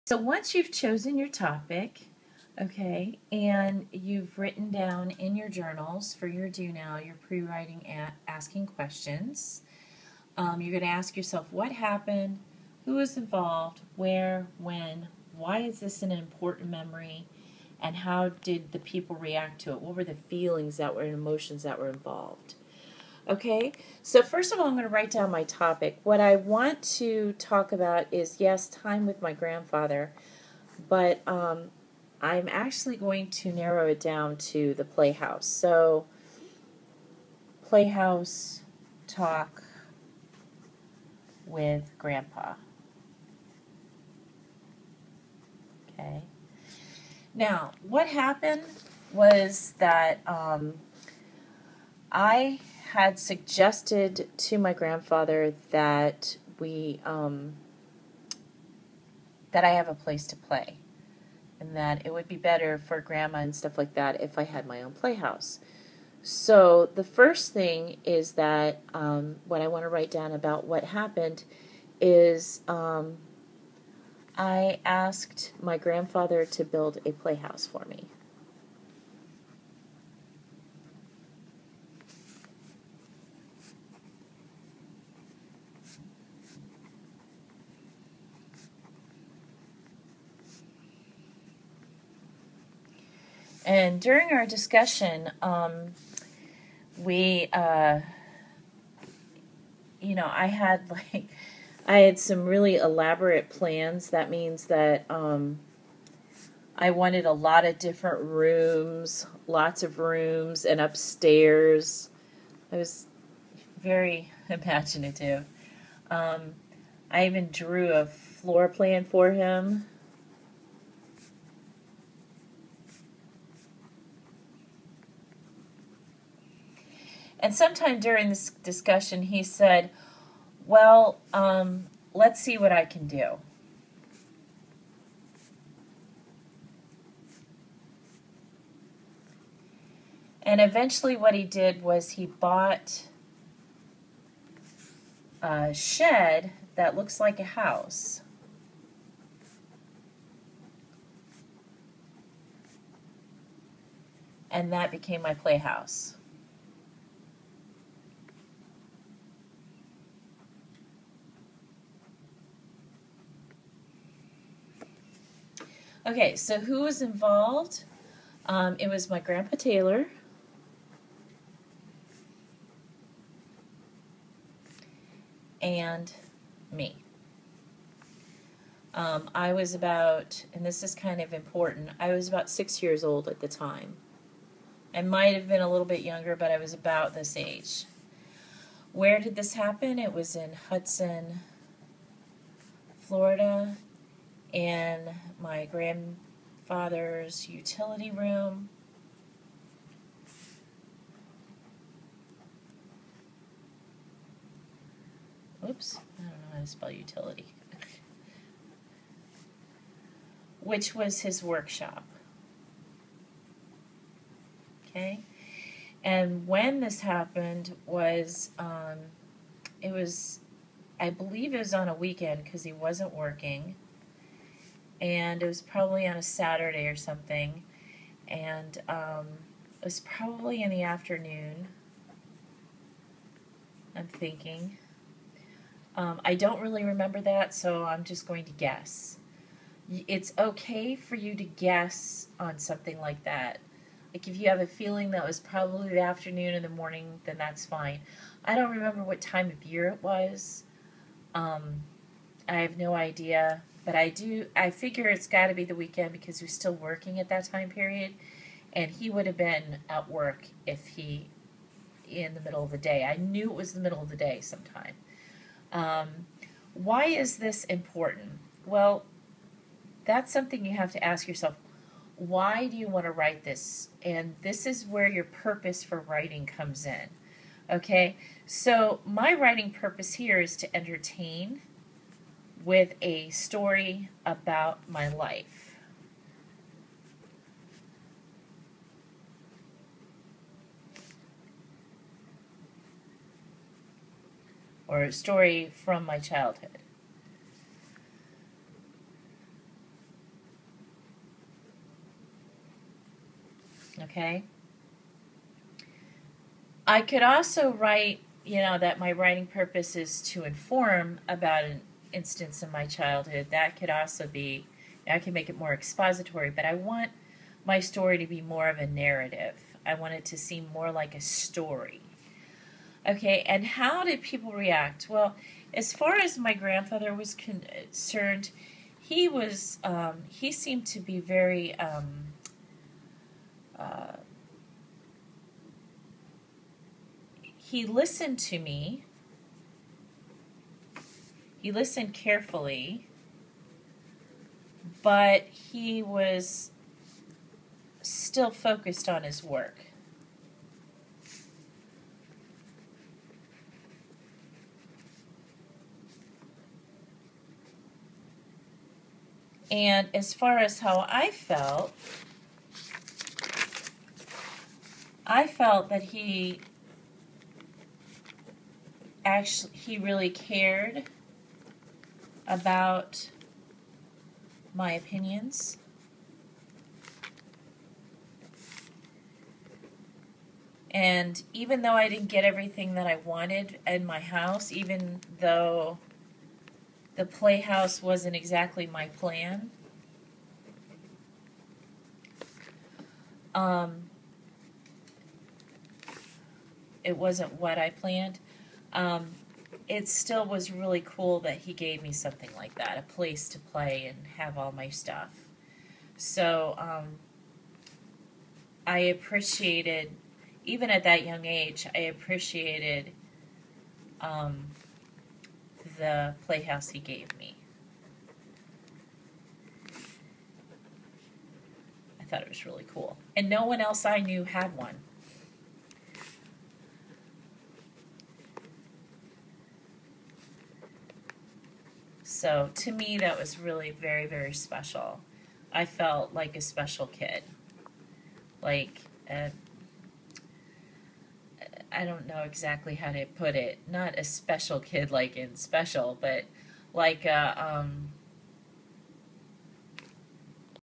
So once you've chosen your topic, okay, and you've written down in your journals for your do now, your pre-writing asking questions, you're going to ask yourself what happened, who was involved, where, when, why is this an important memory, and how did the people react to it? What were the feelings that were and emotions that were involved? Okay, so first of all, I'm going to write down my topic. What I want to talk about is, yes, time with my grandfather, but I'm actually going to narrow it down to the playhouse. So, playhouse talk with Grandpa. Okay. Now, what happened was that I had suggested to my grandfather that that I have a place to play, and that it would be better for Grandma and stuff like that if I had my own playhouse. So the first thing is that what I want to write down about what happened is I asked my grandfather to build a playhouse for me. And during our discussion, we, I had some really elaborate plans. That means that I wanted a lot of different rooms, lots of rooms, and upstairs. I was very imaginative. I even drew a floor plan for him. And sometime during this discussion, he said, well, let's see what I can do. And eventually what he did was he bought a shed that looks like a house. And that became my playhouse. Okay, so who was involved? It was my Grandpa Taylor, and me. I was about, and this is kind of important, I was about 6 years old at the time. I might have been a little bit younger, but I was about this age. Where did this happen? It was in Hudson, Florida, in my grandfather's utility room. Oops, I don't know how to spell utility. Which was his workshop. Okay? And when this happened was, I believe it was on a weekend because he wasn't working. And it was probably on a Saturday or something. And it was probably in the afternoon, I'm thinking. I don't really remember that, so I'm just going to guess. It's okay for you to guess on something like that. Like if you have a feeling that was probably the afternoon or the morning, then that's fine. I don't remember what time of year it was. I have no idea. But I figure it's got to be the weekend because he was still working at that time period. And he would have been at work in the middle of the day. I knew it was the middle of the day sometime. Why is this important? Well, that's something you have to ask yourself. Why do you want to write this? And this is where your purpose for writing comes in. Okay? So my writing purpose here is to entertain with a story about my life. Or a story from my childhood. Okay? I could also write, that my writing purpose is to inform about an instance in my childhood. That could also be, I can make it more expository, but I want my story to be more of a narrative. I want it to seem more like a story. Okay, and how did people react? Well, as far as my grandfather was concerned, he seemed to be very, he listened to me. He listened carefully, but he was still focused on his work. And as far as how I felt that he really cared about my opinions. And even though I didn't get everything that I wanted in my house, even though the playhouse wasn't exactly my plan, it wasn't what I planned, it still was really cool that he gave me something like that, a place to play and have all my stuff. So I appreciated, even at that young age, I appreciated the playhouse he gave me. I thought it was really cool. And no one else I knew had one. So to me, that was really very, very special. I felt like a special kid. Like, I don't know exactly how to put it. Not a special kid like in special, but like a,